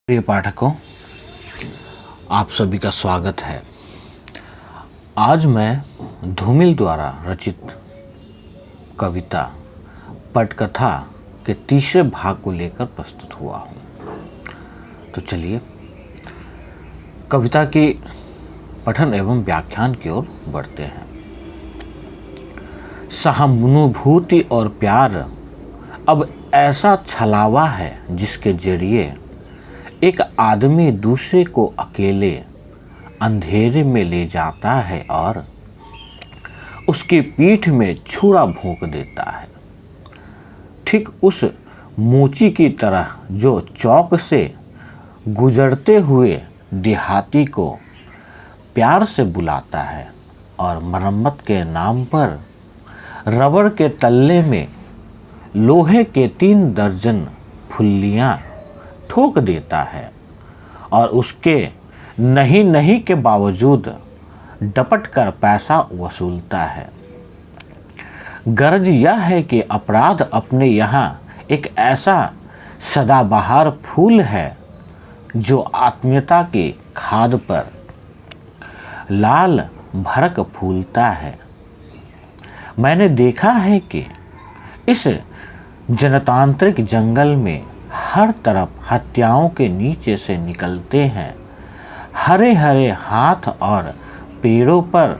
प्रिय पाठकों, आप सभी का स्वागत है। आज मैं धूमिल द्वारा रचित कविता पटकथा के तीसरे भाग को लेकर प्रस्तुत हुआ हूँ। तो चलिए कविता की पठन एवं व्याख्यान की ओर बढ़ते हैं। सहानुभूति और प्यार अब ऐसा छलावा है जिसके जरिए एक आदमी दूसरे को अकेले अंधेरे में ले जाता है और उसकी पीठ में छुरा भोंक देता है। ठीक उस मोची की तरह जो चौक से गुजरते हुए देहाती को प्यार से बुलाता है और मरम्मत के नाम पर रबड़ के तल्ले में लोहे के 3 दर्जन फुल्लियाँ ठोक देता है और उसके नहीं के बावजूद डपट कर पैसा वसूलता है। गर्ज यह है कि अपराध अपने यहाँ एक ऐसा सदाबहार फूल है जो आत्मीयता की खाद पर लाल भड़क फूलता है। मैंने देखा है कि इस जनतांत्रिक जंगल में हर तरफ हत्याओं के नीचे से निकलते हैं हरे हरे हाथ और पेड़ों पर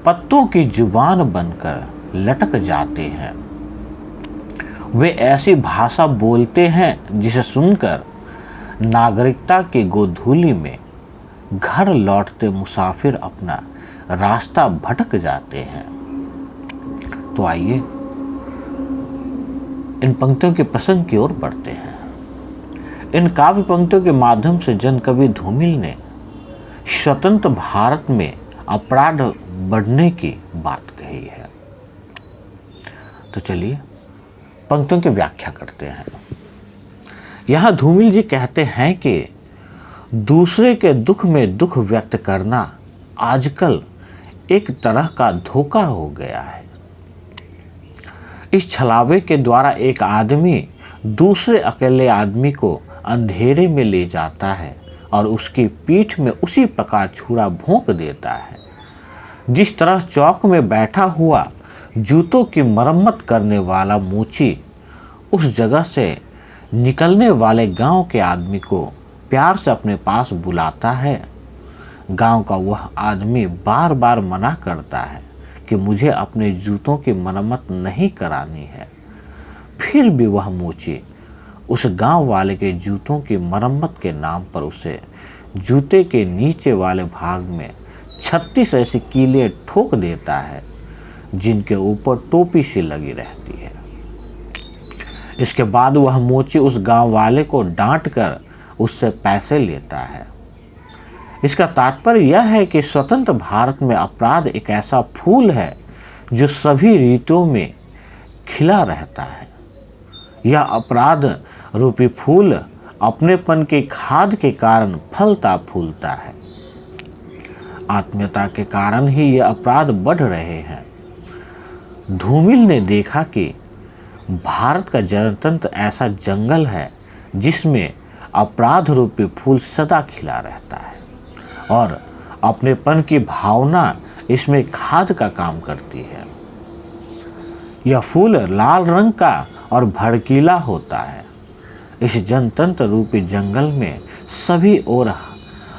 पत्तों की जुबान बनकर लटक जाते हैं। वे ऐसी भाषा बोलते हैं जिसे सुनकर नागरिकता की गोधूली में घर लौटते मुसाफिर अपना रास्ता भटक जाते हैं। तो आइए इन पंक्तियों के प्रसंग की ओर बढ़ते हैं। इन काव्य पंक्तियों के माध्यम से जन कवि धूमिल ने स्वतंत्र भारत में अपराध बढ़ने की बात कही है। तो चलिए पंक्तियों की व्याख्या करते हैं। यहाँ धूमिल जी कहते हैं कि दूसरे के दुख में दुख व्यक्त करना आजकल एक तरह का धोखा हो गया है। इस छलावे के द्वारा एक आदमी दूसरे अकेले आदमी को अंधेरे में ले जाता है और उसकी पीठ में उसी प्रकार छुरा भोंक देता है जिस तरह चौक में बैठा हुआ जूतों की मरम्मत करने वाला मोची उस जगह से निकलने वाले गांव के आदमी को प्यार से अपने पास बुलाता है। गांव का वह आदमी बार बार मना करता है कि मुझे अपने जूतों की मरम्मत नहीं करानी है। फिर भी वह मोची उस गांव वाले के जूतों की मरम्मत के नाम पर उसे जूते के नीचे वाले भाग में 36 ऐसी कीलें ठोक देता है जिनके ऊपर टोपी सी लगी रहती है। इसके बाद वह मोची उस गांव वाले को डांट कर उससे पैसे लेता है। इसका तात्पर्य यह है कि स्वतंत्र भारत में अपराध एक ऐसा फूल है जो सभी ऋतुओं में खिला रहता है। यह अपराध रूपी फूल अपनेपन की खाद के कारण फलता फूलता है। आत्मीयता के कारण ही ये अपराध बढ़ रहे हैं। धूमिल ने देखा कि भारत का जनतंत्र ऐसा जंगल है जिसमें अपराध रूपी फूल सदा खिला रहता है और अपनेपन की भावना इसमें खाद का काम करती है। यह फूल लाल रंग का और भड़कीला होता है। इस जनतंत्र रूपी जंगल में सभी ओर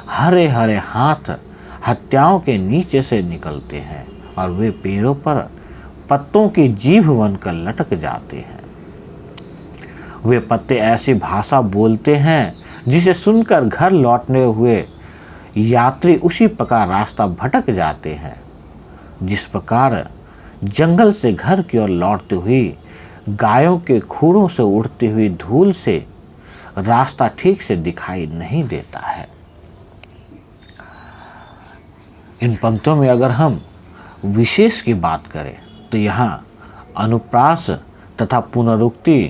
हरे हरे हाथ हत्याओं के नीचे से निकलते हैं और वे पेड़ों पर पत्तों की जीभ बनकर लटक जाते हैं। वे पत्ते ऐसी भाषा बोलते हैं जिसे सुनकर घर लौटने हुए यात्री उसी प्रकार रास्ता भटक जाते हैं जिस प्रकार जंगल से घर की ओर लौटती हुई गायों के खुरों से उड़ती हुई धूल से रास्ता ठीक से दिखाई नहीं देता है। इन पंक्तियों में अगर हम विशेष की बात करें तो यहाँ अनुप्रास तथा पुनरुक्ति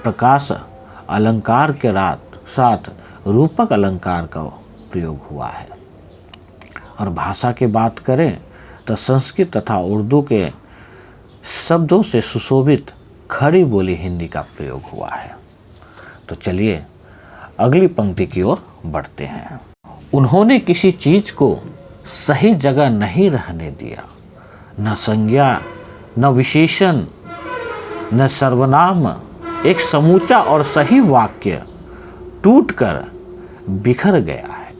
प्रकाश अलंकार के साथ रूपक अलंकार का प्रयोग हुआ है। और भाषा की बात करें तो संस्कृत तथा उर्दू के शब्दों से सुशोभित खड़ी बोली हिंदी का प्रयोग हुआ है। तो चलिए अगली पंक्ति की ओर बढ़ते हैं। उन्होंने किसी चीज को सही जगह नहीं रहने दिया, न संज्ञा, न विशेषण, न सर्वनाम। एक समूचा और सही वाक्य टूटकर बिखर गया है।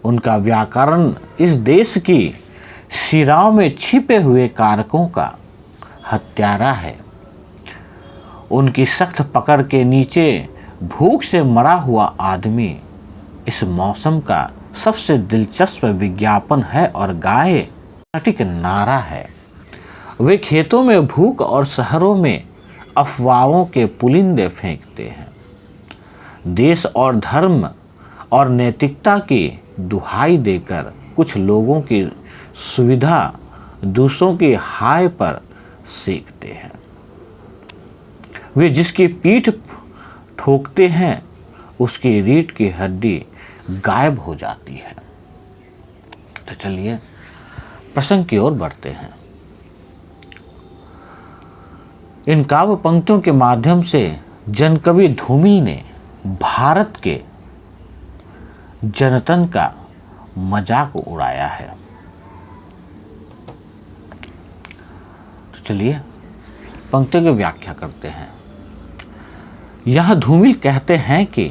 उनका व्याकरण इस देश की शिराओं में छिपे हुए कारकों का हत्यारा है। उनकी सख्त पकड़ के नीचे भूख से मरा हुआ आदमी इस मौसम का सबसे दिलचस्प विज्ञापन है और गाय सटीक नारा है। वे खेतों में भूख और शहरों में अफवाहों के पुलिंदे फेंकते हैं। देश और धर्म और नैतिकता की दुहाई देकर कुछ लोगों की सुविधा दूसरों की हाय पर सेकते हैं। वे जिसकी पीठ ठोकते हैं उसकी रीढ़ की हड्डी गायब हो जाती है। तो चलिए प्रसंग की ओर बढ़ते हैं। इन काव्य पंक्तियों के माध्यम से जनकवि धूमिल ने भारत के जनतन का मजाक उड़ाया है। तो चलिए पंक्तियों की व्याख्या करते हैं। यह धूमिल कहते हैं कि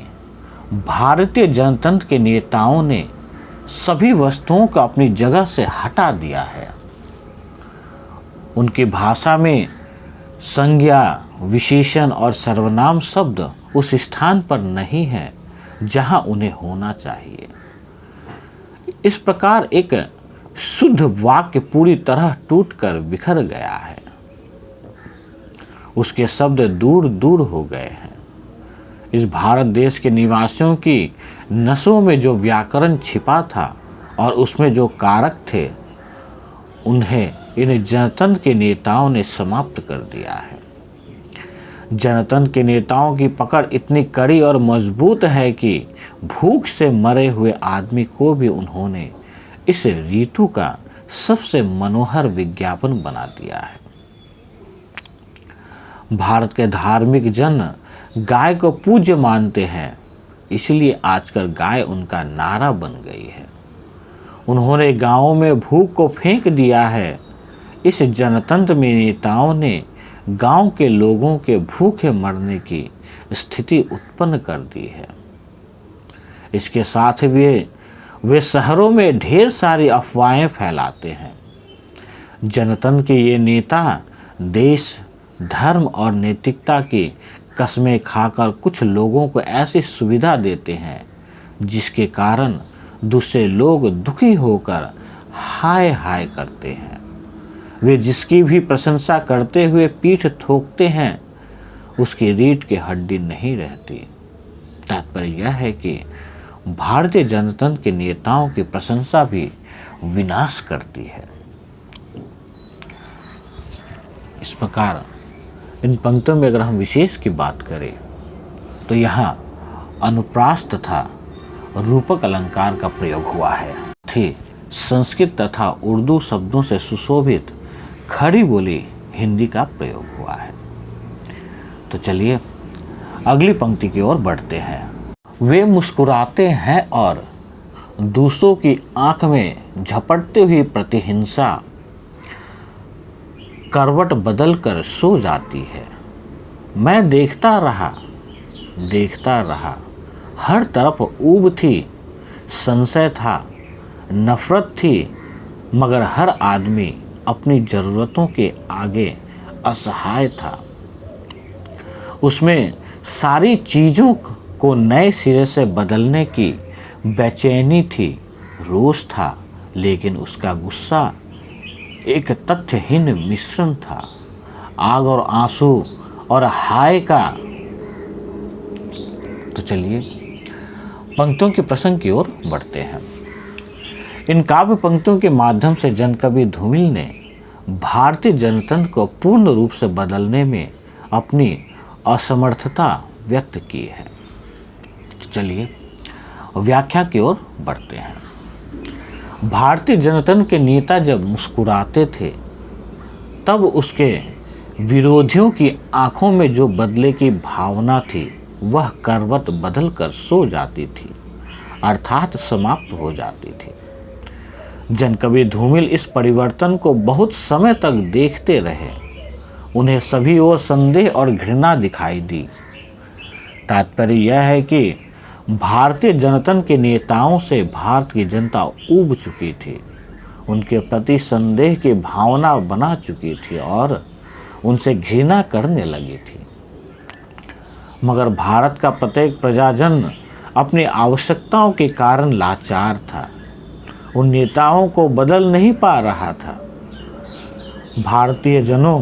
भारतीय जनतंत्र के नेताओं ने सभी वस्तुओं को अपनी जगह से हटा दिया है। उनकी भाषा में संज्ञा, विशेषण और सर्वनाम शब्द उस स्थान पर नहीं है जहां उन्हें होना चाहिए। इस प्रकार एक शुद्ध वाक्य पूरी तरह टूटकर बिखर गया है। उसके शब्द दूर दूर हो गए हैं। इस भारत देश के निवासियों की नसों में जो व्याकरण छिपा था और उसमें जो कारक थे, उन्हें इन जनतंत्र के नेताओं ने समाप्त कर दिया है। जनतंत्र के नेताओं की पकड़ इतनी कड़ी और मजबूत है कि भूख से मरे हुए आदमी को भी उन्होंने इस ऋतु का सबसे मनोहर विज्ञापन बना दिया है। भारत के धार्मिक जन गाय को पूज्य मानते हैं, इसलिए आजकल गाय उनका नारा बन गई है। उन्होंने गांवों में भूख को फेंक दिया है। इस जनतंत्र में नेताओं ने गांव के लोगों के भूखे मरने की स्थिति उत्पन्न कर दी है। इसके साथ वे शहरों में ढेर सारी अफवाहें फैलाते हैं। जनतंत्र के ये नेता देश, धर्म और नैतिकता की कस्में खाकर कुछ लोगों को ऐसी सुविधा देते हैं जिसके कारण दूसरे लोग दुखी होकर हाय हाय करते हैं। वे जिसकी भी प्रशंसा करते हुए पीठ ठोकते हैं उसकी रीढ़ की हड्डी नहीं रहती। तात्पर्य यह है कि भारतीय जनतंत्र के नेताओं की प्रशंसा भी विनाश करती है। इस प्रकार इन पंक्तियों में अगर हम विशेष की बात करें तो यहाँ अनुप्रास तथा रूपक अलंकार का प्रयोग हुआ है। थी संस्कृत तथा उर्दू शब्दों से सुशोभित खड़ी बोली हिंदी का प्रयोग हुआ है। तो चलिए अगली पंक्ति की ओर बढ़ते हैं। वे मुस्कुराते हैं और दूसरों की आंख में झपटती हुई प्रतिहिंसा करवट बदल कर सो जाती है। मैं देखता रहा, हर तरफ ऊब थी, संशय था, नफरत थी, मगर हर आदमी अपनी ज़रूरतों के आगे असहाय था। उसमें सारी चीज़ों को नए सिरे से बदलने की बेचैनी थी, रोष था, लेकिन उसका गुस्सा एक तथ्यहीन मिश्रण था। आग और आंसू और हाय का। तो चलिए पंक्तियों के प्रसंग की ओर बढ़ते हैं। इन काव्य पंक्तियों के माध्यम से जनकवि धूमिल ने भारतीय जनतंत्र को पूर्ण रूप से बदलने में अपनी असमर्थता व्यक्त की है। तो चलिए व्याख्या की ओर बढ़ते हैं। भारतीय जनतंत्र के नेता जब मुस्कुराते थे तब उसके विरोधियों की आंखों में जो बदले की भावना थी वह करवट बदलकर सो जाती थी, अर्थात समाप्त हो जाती थी। जनकवि धूमिल इस परिवर्तन को बहुत समय तक देखते रहे। उन्हें सभी ओर संदेह और घृणा दिखाई दी। तात्पर्य यह है कि भारतीय जनतन के नेताओं से भारत की जनता ऊब चुकी थी, उनके प्रति संदेह की भावना बना चुकी थी और उनसे घृणा करने लगी थी। मगर भारत का प्रत्येक प्रजाजन अपनी आवश्यकताओं के कारण लाचार था, उन नेताओं को बदल नहीं पा रहा था। भारतीय जनों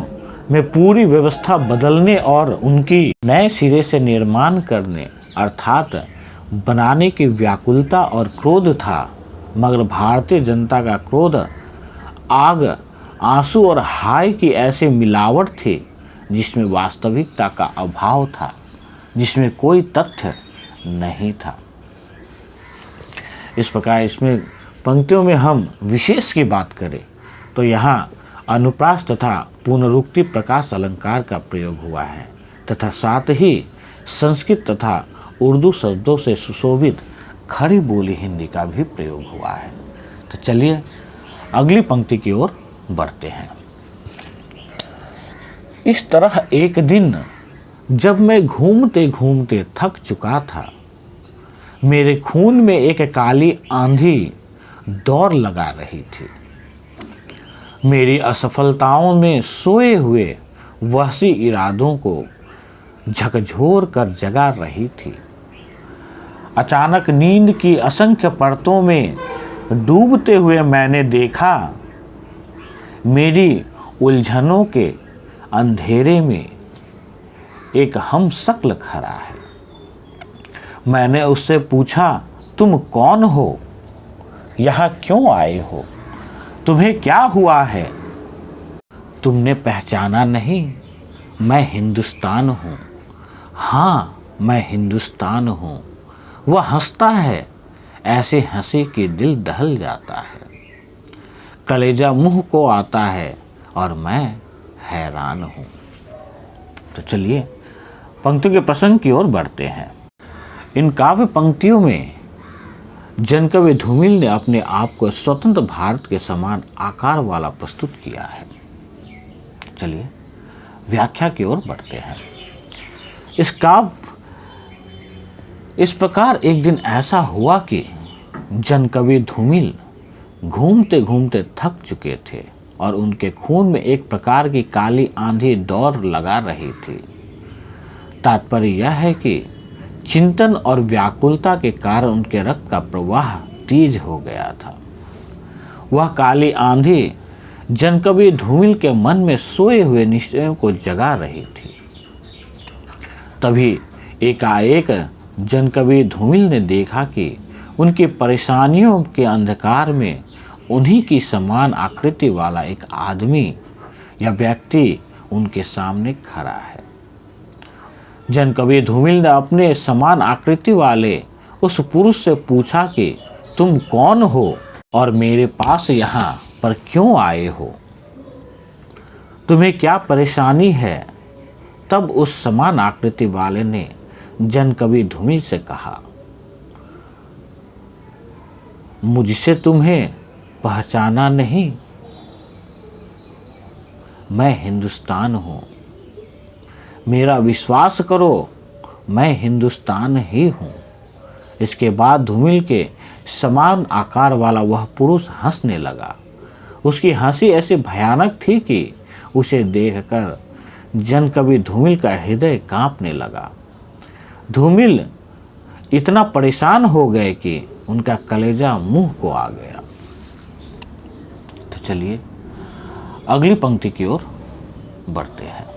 में पूरी व्यवस्था बदलने और उनकी नए सिरे से निर्माण करने अर्थात बनाने की व्याकुलता और क्रोध था, मगर भारतीय जनता का क्रोध आग, आंसू और हाय की ऐसी मिलावट थी जिसमें वास्तविकता का अभाव था, जिसमें कोई तथ्य नहीं था। इस प्रकार इसमें पंक्तियों में हम विशेष की बात करें तो यहाँ अनुप्रास तथा पुनरुक्ति प्रकाश अलंकार का प्रयोग हुआ है तथा साथ ही संस्कृत तथा उर्दू शब्दों से सुशोभित खड़ी बोली हिंदी का भी प्रयोग हुआ है। तो चलिए अगली पंक्ति की ओर बढ़ते हैं। इस तरह एक दिन जब मैं घूमते घूमते थक चुका था, मेरे खून में एक काली आंधी दौड़ लगा रही थी। मेरी असफलताओं में सोए हुए वहशी इरादों को झकझोर कर जगा रही थी। अचानक नींद की असंख्य परतों में डूबते हुए मैंने देखा, मेरी उलझनों के अंधेरे में एक हमशक्ल खड़ा है। मैंने उससे पूछा, तुम कौन हो? यहाँ क्यों आए हो? तुम्हें क्या हुआ है? तुमने पहचाना नहीं? मैं हिंदुस्तान हूँ। हाँ, मैं हिंदुस्तान हूँ। वह हंसता है, ऐसे हंसी कि दिल दहल जाता है, कलेजा मुंह को आता है और मैं हैरान हूँ। तो चलिए पंक्तियों के प्रसंग की ओर बढ़ते हैं। इन काव्य पंक्तियों में जनकवि धूमिल ने अपने आप को स्वतंत्र भारत के समान आकार वाला प्रस्तुत किया है। चलिए व्याख्या की ओर बढ़ते हैं। इस काव्य इस प्रकार एक दिन ऐसा हुआ कि जनकवि धूमिल घूमते घूमते थक चुके थे और उनके खून में एक प्रकार की काली आंधी दौड़ लगा रही थी। तात्पर्य यह है कि चिंतन और व्याकुलता के कारण उनके रक्त का प्रवाह तेज हो गया था। वह काली आंधी जनकवि धूमिल के मन में सोए हुए निश्चयों को जगा रही थी। तभी एकाएक जनकवि धूमिल ने देखा कि उनकी परेशानियों के अंधकार में उन्हीं की समान आकृति वाला एक आदमी या व्यक्ति उनके सामने खड़ा है। जनकवि धूमिल ने अपने समान आकृति वाले उस पुरुष से पूछा कि तुम कौन हो और मेरे पास यहाँ पर क्यों आए हो? तुम्हें क्या परेशानी है? तब उस समान आकृति वाले ने जनकवि धूमिल से कहा, मुझसे तुम्हें पहचाना नहीं? मैं हिंदुस्तान हूँ। मेरा विश्वास करो, मैं हिंदुस्तान ही हूँ। इसके बाद धूमिल के समान आकार वाला वह पुरुष हंसने लगा। उसकी हंसी ऐसी भयानक थी कि उसे देखकर जनकवि धूमिल का हृदय कांपने लगा। धूमिल इतना परेशान हो गए कि उनका कलेजा मुंह को आ गया। तो चलिए अगली पंक्ति की ओर बढ़ते हैं।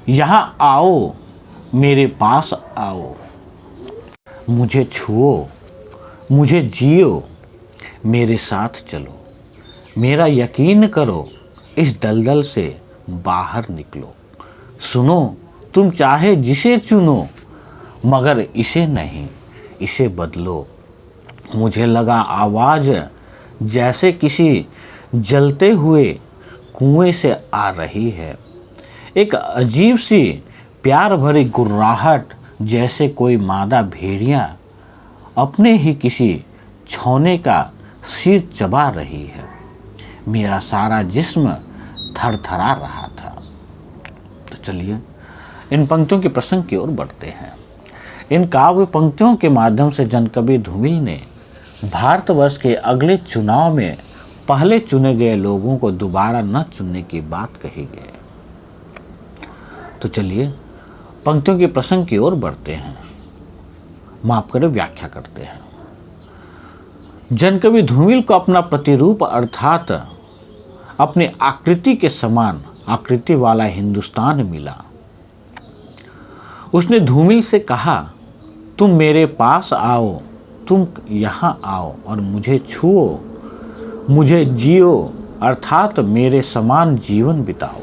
यहाँ आओ, मेरे पास आओ, मुझे छुओ, मुझे जियो, मेरे साथ चलो, मेरा यकीन करो, इस दलदल से बाहर निकलो। सुनो, तुम चाहे जिसे चुनो, मगर इसे नहीं, इसे बदलो। मुझे लगा आवाज़ जैसे किसी जलते हुए कुएं से आ रही है। एक अजीब सी प्यार भरी गुर्राहट जैसे कोई मादा भेड़िया अपने ही किसी छौने का सिर चबा रही है। मेरा सारा जिस्म थरथरा रहा था। तो चलिए इन पंक्तियों के प्रसंग की ओर बढ़ते हैं। इन काव्य पंक्तियों के माध्यम से जनकवि धूमिल ने भारतवर्ष के अगले चुनाव में पहले चुने गए लोगों को दोबारा न चुनने की बात कही गई। तो चलिए पंक्तियों के प्रसंग की ओर बढ़ते हैं, माफ करें व्याख्या करते हैं। जनकवि धूमिल को अपना प्रतिरूप अर्थात अपनी आकृति के समान आकृति वाला हिंदुस्तान मिला। उसने धूमिल से कहा, तुम मेरे पास आओ, तुम यहाँ आओ और मुझे छुओ, मुझे जियो अर्थात मेरे समान जीवन बिताओ।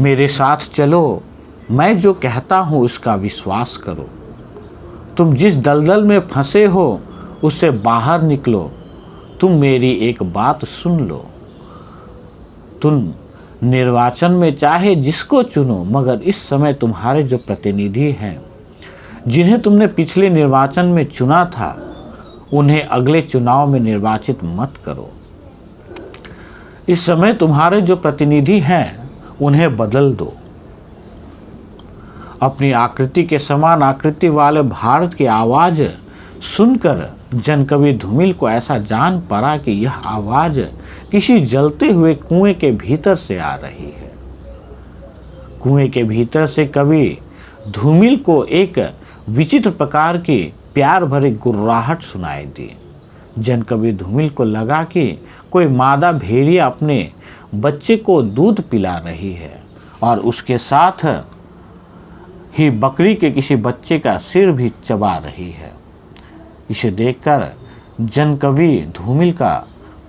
मेरे साथ चलो, मैं जो कहता हूँ उसका विश्वास करो। तुम जिस दलदल में फंसे हो उससे बाहर निकलो। तुम मेरी एक बात सुन लो। तुम निर्वाचन में चाहे जिसको चुनो, मगर इस समय तुम्हारे जो प्रतिनिधि हैं, जिन्हें तुमने पिछले निर्वाचन में चुना था, उन्हें अगले चुनाव में निर्वाचित मत करो। इस समय तुम्हारे जो प्रतिनिधि हैं उन्हें बदल दो। अपनी आकृति के समान आकृति वाले भारत की आवाज़ सुनकर जनकवि धूमिल को ऐसा जान पड़ा कि यह आवाज़ किसी जलते हुए कुएं के भीतर से आ रही है। कुएं के भीतर से कवि धूमिल को एक विचित्र प्रकार की प्यार भरी गुर्राहट सुनाई दी। जनकवि धूमिल को लगा कि कोई मादा भेड़िया अपने बच्चे को दूध पिला रही है और उसके साथ ही बकरी के किसी बच्चे का सिर भी चबा रही है। इसे देखकर जनकवि धूमिल का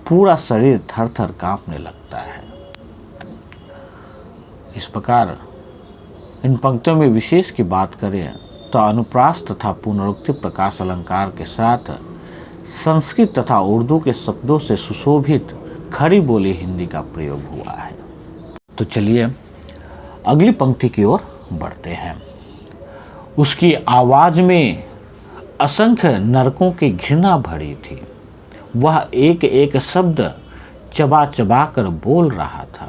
पूरा शरीर थर थर कांपने लगता है। इस प्रकार इन पंक्तियों में विशेष की बात करें तो अनुप्रास तथा पुनरुक्ति प्रकाश अलंकार के साथ संस्कृत तथा उर्दू के शब्दों से सुशोभित खड़ी बोली हिंदी का प्रयोग हुआ है। तो चलिए अगली पंक्ति की ओर बढ़ते हैं। उसकी आवाज़ में असंख्य नरकों की घृणा भरी थी। वह एक एक शब्द चबा चबा कर बोल रहा था,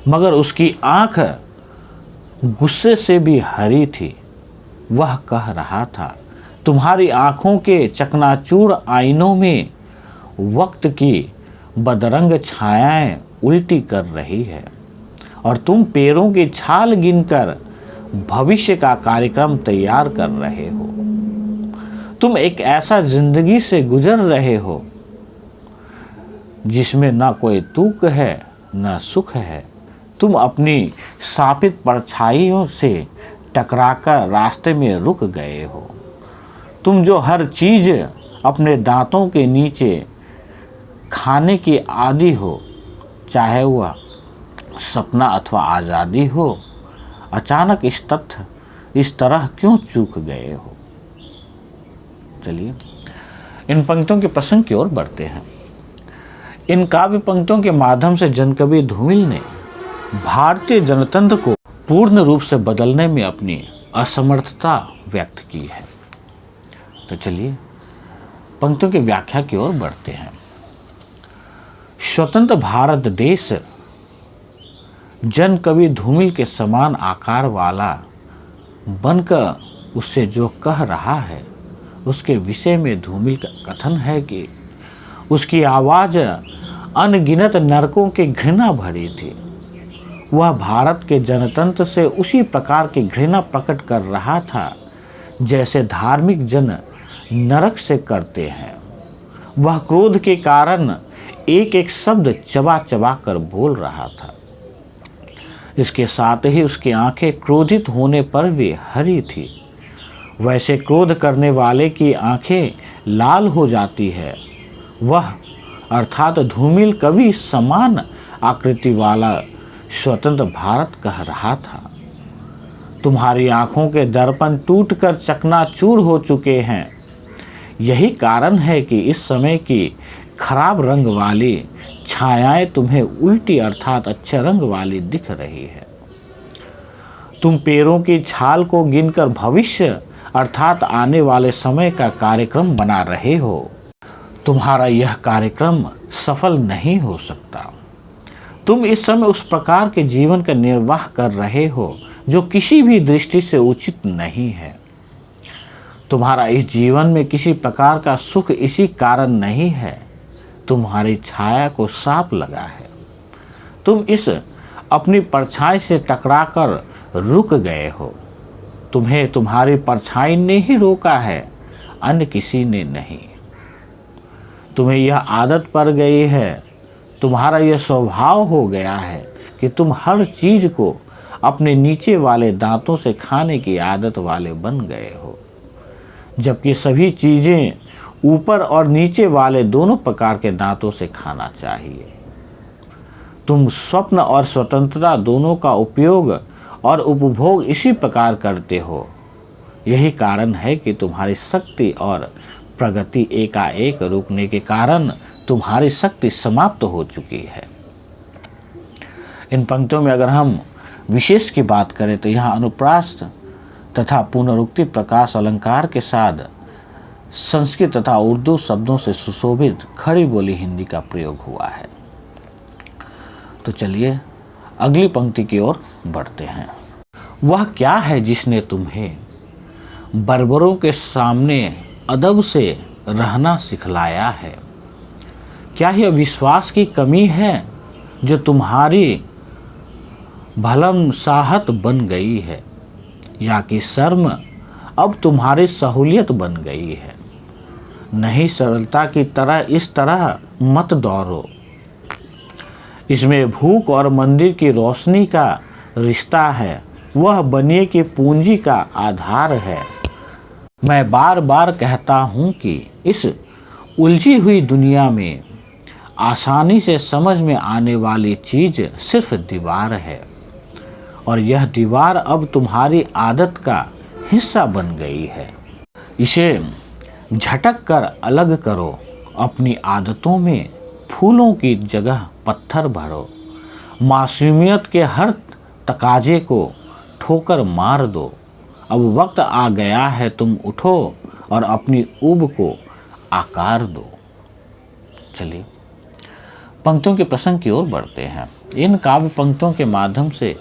मगर उसकी आंख गुस्से से भी हरी थी। वह कह रहा था, तुम्हारी आंखों के चकनाचूर आईनों में वक्त की बदरंग छायाएं उल्टी कर रही है और तुम पैरों की छाल गिनकर भविष्य का कार्यक्रम तैयार कर रहे हो। तुम एक ऐसा जिंदगी से गुजर रहे हो जिसमें न कोई तुक है न सुख है। तुम अपनी शापित परछाइयों से टकराकर रास्ते में रुक गए हो। तुम जो हर चीज़ अपने दांतों के नीचे खाने की आदी हो, चाहे वह सपना अथवा आज़ादी हो, अचानक इस तरह क्यों चूक गए हो। चलिए इन पंक्तियों के प्रसंग की ओर बढ़ते हैं। इन काव्य पंक्तियों के माध्यम से जनकवि धूमिल ने भारतीय जनतंत्र को पूर्ण रूप से बदलने में अपनी असमर्थता व्यक्त की है। तो चलिए पंक्तियों की व्याख्या की ओर बढ़ते हैं। स्वतंत्र भारत देश जनकवि धूमिल के समान आकार वाला बनकर उससे जो कह रहा है, उसके विषय में धूमिल का कथन है कि उसकी आवाज़ अनगिनत नरकों की घृणा भरी थी। वह भारत के जनतंत्र से उसी प्रकार की घृणा प्रकट कर रहा था जैसे धार्मिक जन नरक से करते हैं। वह क्रोध के कारण एक एक शब्द चबा चबा कर बोल रहा था। इसके साथ ही उसकी आंखें क्रोधित होने पर भी हरी थी। वैसे क्रोध करने वाले की आंखें लाल हो जाती है। वह अर्थात धूमिल कवि समान आकृति वाला स्वतंत्र भारत कह रहा था। तुम्हारी आंखों के दर्पण टूटकर चकनाचूर हो चुके हैं। यही कारण है कि इस समय की खराब रंग वाली छायाएं तुम्हें उल्टी अर्थात अच्छे रंग वाली दिख रही है। तुम पैरों की छाल को गिनकर भविष्य अर्थात आने वाले समय का कार्यक्रम बना रहे हो। तुम्हारा यह कार्यक्रम सफल नहीं हो सकता। तुम इस समय उस प्रकार के जीवन का निर्वाह कर रहे हो जो किसी भी दृष्टि से उचित नहीं है। तुम्हारा इस जीवन में किसी प्रकार का सुख इसी कारण नहीं है, तुम्हारी छाया को सांप लगा है। तुम इस अपनी परछाई से टकराकर रुक गए हो। तुम्हें तुम्हारी परछाई ने ही रोका है, अन्य किसी ने नहीं। तुम्हें यह आदत पड़ गई है, तुम्हारा यह स्वभाव हो गया है कि तुम हर चीज को अपने नीचे वाले दांतों से खाने की आदत वाले बन गए हो, जबकि सभी चीजें ऊपर और नीचे वाले दोनों प्रकार के दांतों से खाना चाहिए। तुम स्वप्न और स्वतंत्रता दोनों का उपयोग और उपभोग इसी प्रकार करते हो। यही कारण है कि तुम्हारी शक्ति और प्रगति एकाएक रुकने के कारण तुम्हारी शक्ति समाप्त हो चुकी है। इन पंक्तियों में अगर हम विशेष की बात करें तो यहाँ अनुप्रास तथा पुनरुक्ति प्रकाश अलंकार के साथ संस्कृत तथा उर्दू शब्दों से सुशोभित खड़ी बोली हिंदी का प्रयोग हुआ है। तो चलिए अगली पंक्ति की ओर बढ़ते हैं। वह क्या है जिसने तुम्हें बर्बरों के सामने अदब से रहना सिखलाया है? क्या यह विश्वास की कमी है जो तुम्हारी भलमसाहत बन गई है, या कि शर्म अब तुम्हारी सहूलियत बन गई है? नहीं, सरलता की तरह इस तरह मत दौड़ो। इसमें भूख और मंदिर की रोशनी का रिश्ता है, वह बनिए की पूंजी का आधार है। मैं बार बार कहता हूँ कि इस उलझी हुई दुनिया में आसानी से समझ में आने वाली चीज़ सिर्फ दीवार है, और यह दीवार अब तुम्हारी आदत का हिस्सा बन गई है। इसे झटक कर अलग करो। अपनी आदतों में फूलों की जगह पत्थर भरो। मासूमियत के हर तकाजे को ठोकर मार दो। अब वक्त आ गया है, तुम उठो और अपनी ऊब को आकार दो। चलिए पंक्तियों के प्रसंग की ओर बढ़ते हैं। इन काव्य पंक्तियों के माध्यम से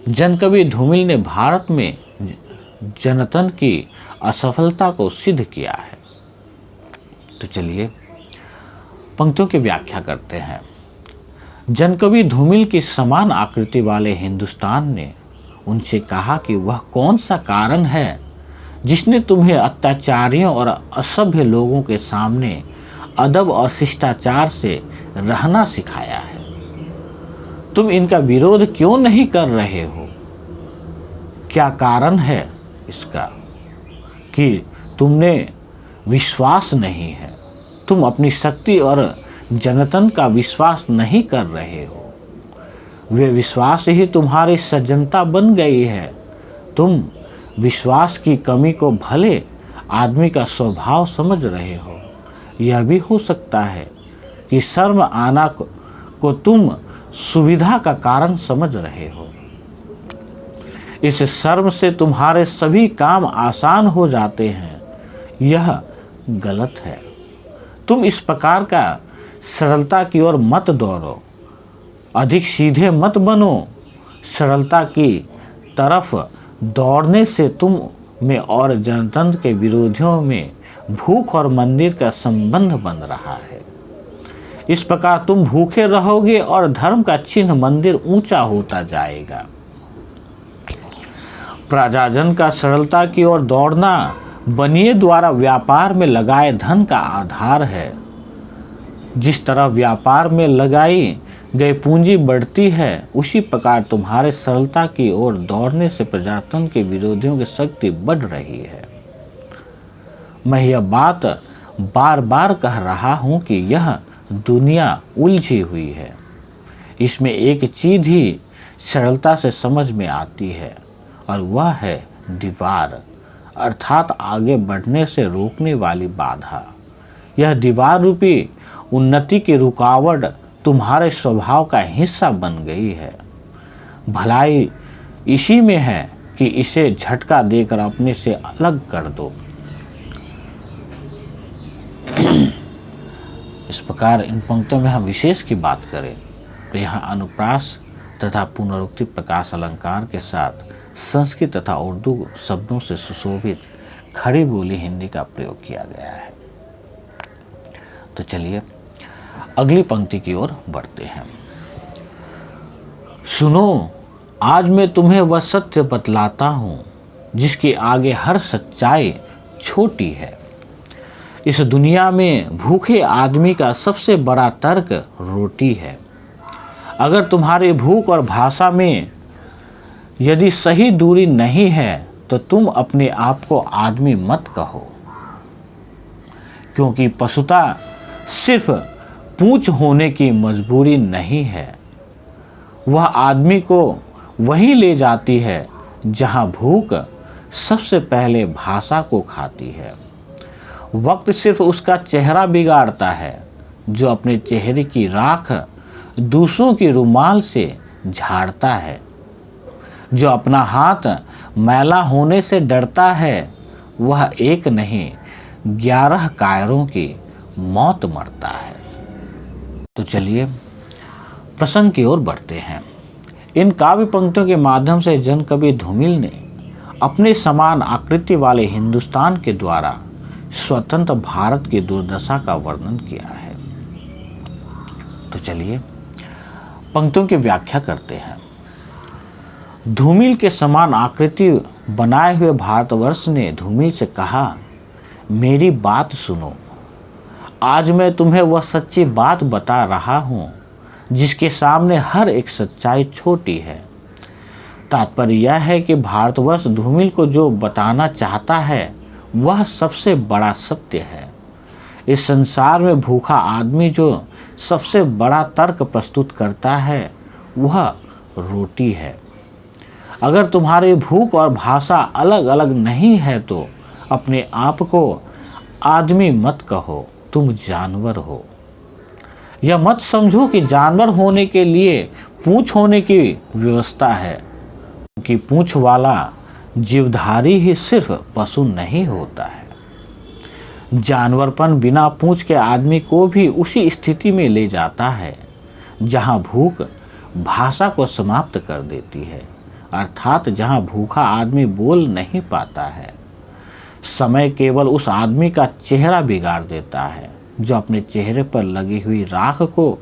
जनकवि धूमिल ने भारत में जनतंत्र की असफलता को सिद्ध किया है। तो चलिए पंक्तियों की व्याख्या करते हैं। जनकवि धूमिल की समान आकृति वाले हिंदुस्तान ने उनसे कहा कि वह कौन सा कारण है जिसने तुम्हें अत्याचारियों और असभ्य लोगों के सामने अदब और शिष्टाचार से रहना सिखाया है? तुम इनका विरोध क्यों नहीं कर रहे हो? क्या कारण है इसका कि तुमने विश्वास नहीं है? तुम अपनी शक्ति और जनतन का विश्वास नहीं कर रहे हो। वे विश्वास ही तुम्हारी सज्जनता बन गई है। तुम विश्वास की कमी को भले आदमी का स्वभाव समझ रहे हो। यह भी हो सकता है कि शर्म आना को तुम सुविधा का कारण समझ रहे हो। इस शर्म से तुम्हारे सभी काम आसान हो जाते हैं। यह गलत है। तुम इस प्रकार का सरलता की ओर मत दौड़ो। अधिक सीधे मत बनो। सरलता की तरफ दौड़ने से तुम में और जनतंत्र के विरोधियों में भूख और मंदिर का संबंध बन रहा है। इस प्रकार तुम भूखे रहोगे और धर्म का चिन्ह मंदिर ऊंचा होता जाएगा। प्रजाजन का सरलता की ओर दौड़ना बनिए द्वारा व्यापार में लगाए धन का आधार है। जिस तरह व्यापार में लगाई गई पूंजी बढ़ती है, उसी प्रकार तुम्हारे सरलता की ओर दौड़ने से प्रजातंत्र के विरोधियों की शक्ति बढ़ रही है। मैं यह बात बार बार कह रहा हूं कि यह दुनिया उलझी हुई है। इसमें एक चीज ही सरलता से समझ में आती है, और वह है दीवार, अर्थात आगे बढ़ने से रोकने वाली बाधा। यह दीवार रूपी उन्नति की रुकावट तुम्हारे स्वभाव का हिस्सा बन गई है। भलाई इसी में है कि इसे झटका देकर अपने से अलग कर दो। इस प्रकार इन पंक्तियों में हम विशेष की बात करें तो यहाँ अनुप्रास तथा पुनरुक्ति प्रकाश अलंकार के साथ संस्कृत तथा उर्दू शब्दों से सुशोभित खड़ी बोली हिंदी का प्रयोग किया गया है। तो चलिए अगली पंक्ति की ओर बढ़ते हैं। सुनो, आज मैं तुम्हें वह सत्य बतलाता हूँ जिसके आगे हर सच्चाई छोटी है। इस दुनिया में भूखे आदमी का सबसे बड़ा तर्क रोटी है। अगर तुम्हारी भूख और भाषा में यदि सही दूरी नहीं है तो तुम अपने आप को आदमी मत कहो, क्योंकि पशुता सिर्फ पूंछ होने की मजबूरी नहीं है। वह आदमी को वहीं ले जाती है जहां भूख सबसे पहले भाषा को खाती है। वक्त सिर्फ उसका चेहरा बिगाड़ता है जो अपने चेहरे की राख दूसरों की रुमाल से झाड़ता है। जो अपना हाथ मैला होने से डरता है वह एक नहीं 11 कायरों की मौत मरता है। तो चलिए प्रसंग की ओर बढ़ते हैं। इन काव्य पंक्तियों के माध्यम से जन कवि धूमिल ने अपने समान आकृति वाले हिंदुस्तान के द्वारा स्वतंत्र भारत की दुर्दशा का वर्णन किया है। तो चलिए पंक्तियों की व्याख्या करते हैं। धूमिल के समान आकृति बनाए हुए भारतवर्ष ने धूमिल से कहा, मेरी बात सुनो, आज मैं तुम्हें वह सच्ची बात बता रहा हूँ जिसके सामने हर एक सच्चाई छोटी है। तात्पर्य यह है कि भारतवर्ष धूमिल को जो बताना चाहता है वह सबसे बड़ा सत्य है। इस संसार में भूखा आदमी जो सबसे बड़ा तर्क प्रस्तुत करता है वह रोटी है। अगर तुम्हारी भूख और भाषा अलग अलग नहीं है तो अपने आप को आदमी मत कहो, तुम जानवर हो। यह मत समझो कि जानवर होने के लिए पूंछ होने की व्यवस्था है, क्योंकि पूंछ वाला जीवधारी ही सिर्फ पशु नहीं होता है। जानवरपन बिना पूंछ के आदमी को भी उसी स्थिति में ले जाता है जहां भूख भाषा को समाप्त कर देती है, अर्थात जहां भूखा आदमी बोल नहीं पाता है। समय केवल उस आदमी का चेहरा बिगाड़ देता है जो अपने चेहरे पर लगी हुई राख को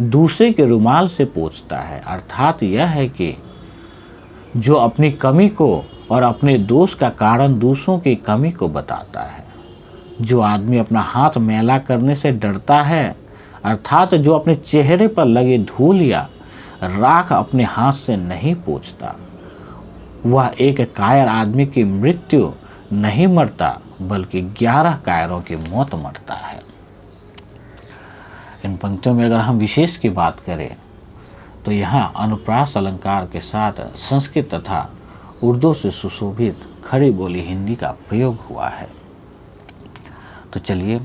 दूसरे के रुमाल से पोंछता है। अर्थात यह है कि जो अपनी कमी को और अपने दोष का कारण दूसरों की कमी को बताता है। जो आदमी अपना हाथ मैला करने से डरता है, अर्थात जो अपने चेहरे पर लगे धूल या राख अपने हाथ से नहीं पोंछता, वह एक कायर आदमी की मृत्यु नहीं मरता बल्कि 11 कायरों की मौत मरता है। इन पंक्तियों में अगर हम विशेष की बात करें तो यहाँ अनुप्रास अलंकार के साथ संस्कृत तथा उर्दू से सुशोभित खड़ी बोली हिंदी का प्रयोग हुआ है। तो चलिए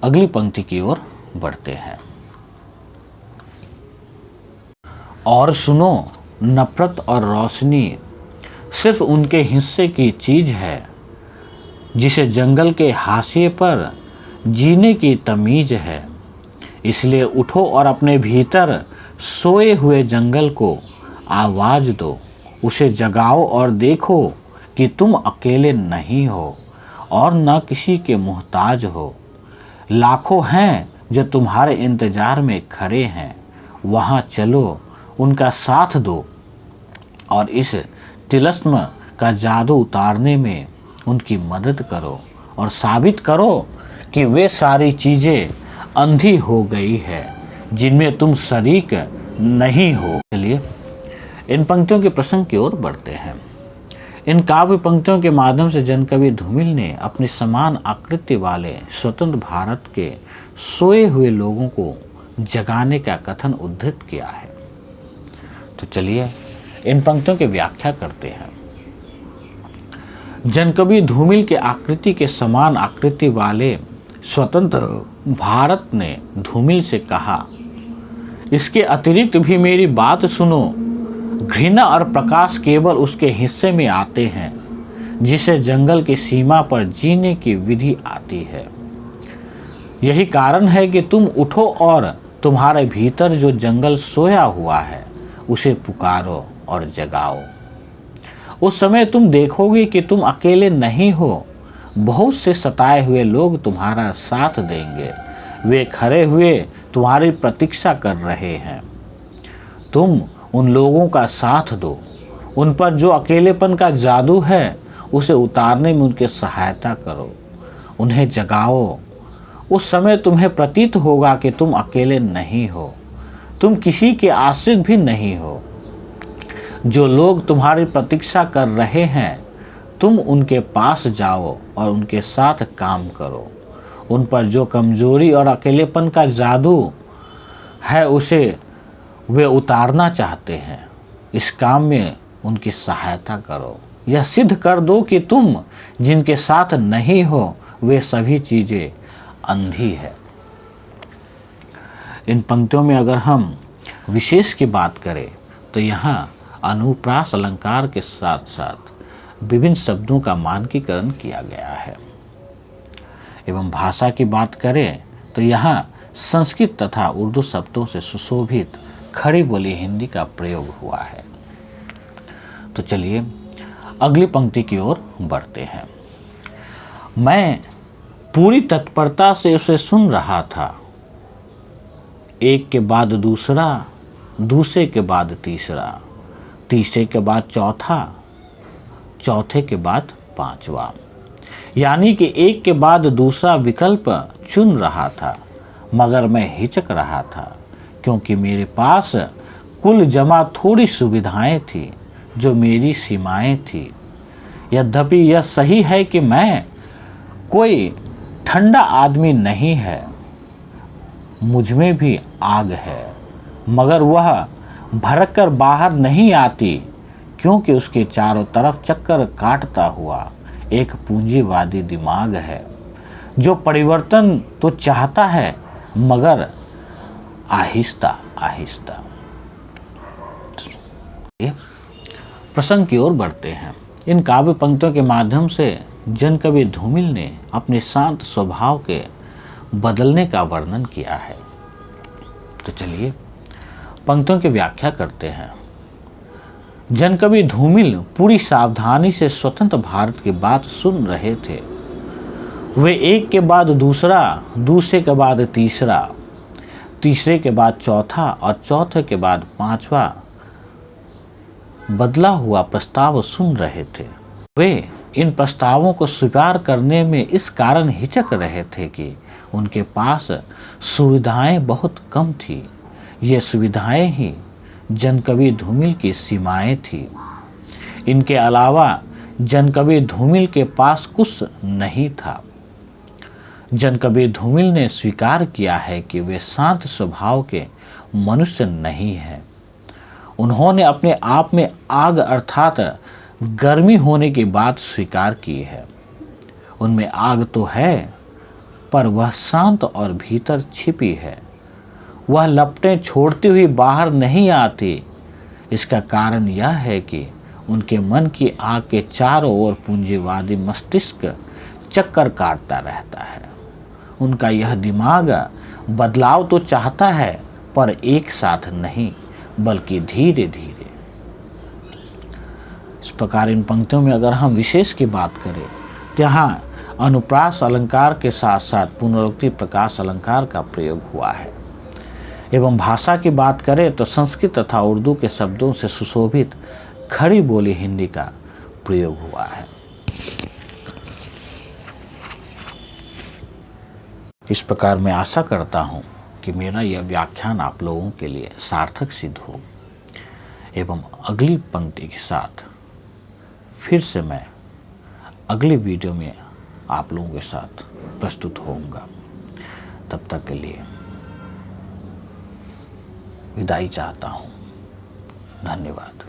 अगली पंक्ति की ओर बढ़ते हैं। और सुनो, नफरत और रोशनी सिर्फ उनके हिस्से की चीज है जिसे जंगल के हाशिए पर जीने की तमीज है। इसलिए उठो और अपने भीतर सोए हुए जंगल को आवाज दो, उसे जगाओ और देखो कि तुम अकेले नहीं हो और न किसी के मोहताज हो। लाखों हैं जो तुम्हारे इंतजार में खड़े हैं, वहाँ चलो, उनका साथ दो और इस तिलस्म का जादू उतारने में उनकी मदद करो और साबित करो कि वे सारी चीज़ें अंधी हो गई है जिनमें तुम शरीक नहीं हो। चलिए इन पंक्तियों के प्रसंग की ओर बढ़ते हैं। इन काव्य पंक्तियों के माध्यम से जनकवि धूमिल ने अपनी समान आकृति वाले स्वतंत्र भारत के सोए हुए लोगों को जगाने का कथन उद्धृत किया है। तो चलिए इन पंक्तियों की व्याख्या करते हैं। जनकवि धूमिल के आकृति के समान आकृति वाले स्वतंत्र भारत ने धूमिल से कहा, इसके अतिरिक्त भी मेरी बात सुनो, घृणा और प्रकाश केवल उसके हिस्से में आते हैं जिसे जंगल की सीमा पर जीने की विधि आती है। यही कारण है कि तुम उठो और तुम्हारे भीतर जो जंगल सोया हुआ है उसे पुकारो और जगाओ। उस समय तुम देखोगे कि तुम अकेले नहीं हो, बहुत से सताए हुए लोग तुम्हारा साथ देंगे। वे खड़े हुए तुम्हारी प्रतीक्षा कर रहे हैं। तुम उन लोगों का साथ दो। उन पर जो अकेलेपन का जादू है उसे उतारने में उनकी सहायता करो। उन्हें जगाओ। उस समय तुम्हें प्रतीत होगा कि तुम अकेले नहीं हो, तुम किसी के आश्रित भी नहीं हो। जो लोग तुम्हारी प्रतीक्षा कर रहे हैं, तुम उनके पास जाओ और उनके साथ काम करो। उन पर जो कमजोरी और अकेलेपन का जादू है उसे वे उतारना चाहते हैं। इस काम में उनकी सहायता करो। यह सिद्ध कर दो कि तुम जिनके साथ नहीं हो वे सभी चीज़ें अंधी है। इन पंक्तियों में अगर हम विशेष की बात करें तो यहाँ अनुप्रास अलंकार के साथ साथ विभिन्न शब्दों का मानकीकरण किया गया है। एवं भाषा की बात करें तो यहाँ संस्कृत तथा उर्दू शब्दों से सुशोभित खड़ी बोली हिंदी का प्रयोग हुआ है। तो चलिए अगली पंक्ति की ओर बढ़ते हैं। मैं पूरी तत्परता से उसे सुन रहा था, एक के बाद दूसरा, दूसरे के बाद तीसरा, तीसरे के बाद चौथा, चौथे के बाद पांचवा। यानी कि एक के बाद दूसरा विकल्प चुन रहा था, मगर मैं हिचक रहा था क्योंकि मेरे पास कुल जमा थोड़ी सुविधाएं थी जो मेरी सीमाएं थी। यद्यपि यह सही है कि मैं कोई ठंडा आदमी नहीं है, मुझ में भी आग है, मगर वह भड़क कर बाहर नहीं आती क्योंकि उसके चारों तरफ चक्कर काटता हुआ एक पूंजीवादी दिमाग है जो परिवर्तन तो चाहता है मगर आहिस्ता आहिस्ता। प्रसंग की ओर बढ़ते हैं। इन काव्य पंक्तियों के माध्यम से जन कवि धूमिल ने अपने शांत स्वभाव के बदलने का वर्णन किया है। तो चलिए पंक्तियों की व्याख्या करते हैं। जन कवि धूमिल पूरी सावधानी से स्वतंत्र भारत की बात सुन रहे थे। वे एक के बाद दूसरा, दूसरे के बाद तीसरा, तीसरे के बाद चौथा और चौथे के बाद पांचवा बदला हुआ प्रस्ताव सुन रहे थे। वे इन प्रस्तावों को स्वीकार करने में इस कारण हिचक रहे थे कि उनके पास सुविधाएं बहुत कम थी। ये सुविधाएं ही जनकवि धूमिल की सीमाएं थी। इनके अलावा जनकवि धूमिल के पास कुछ नहीं था। जनकवि धूमिल ने स्वीकार किया है कि वे शांत स्वभाव के मनुष्य नहीं हैं। उन्होंने अपने आप में आग अर्थात गर्मी होने की बात स्वीकार की है। उनमें आग तो है पर वह शांत और भीतर छिपी है। वह लपटें छोड़ती हुई बाहर नहीं आती। इसका कारण यह है कि उनके मन की आग के चारों ओर पूंजीवादी मस्तिष्क चक्कर काटता रहता है। उनका यह दिमाग बदलाव तो चाहता है पर एक साथ नहीं बल्कि धीरे धीरे। इस प्रकार इन पंक्तियों में अगर हम विशेष की बात करें तो यहाँ अनुप्रास अलंकार के साथ साथ पुनरुक्ति प्रकाश अलंकार का प्रयोग हुआ है। एवं भाषा की बात करें तो संस्कृत तथा उर्दू के शब्दों से सुशोभित खड़ी बोली हिंदी का प्रयोग हुआ है। इस प्रकार मैं आशा करता हूँ कि मेरा यह व्याख्यान आप लोगों के लिए सार्थक सिद्ध हो एवं अगली पंक्ति के साथ फिर से मैं अगली वीडियो में आप लोगों के साथ प्रस्तुत होऊंगा। तब तक के लिए विदाई चाहता हूँ। धन्यवाद।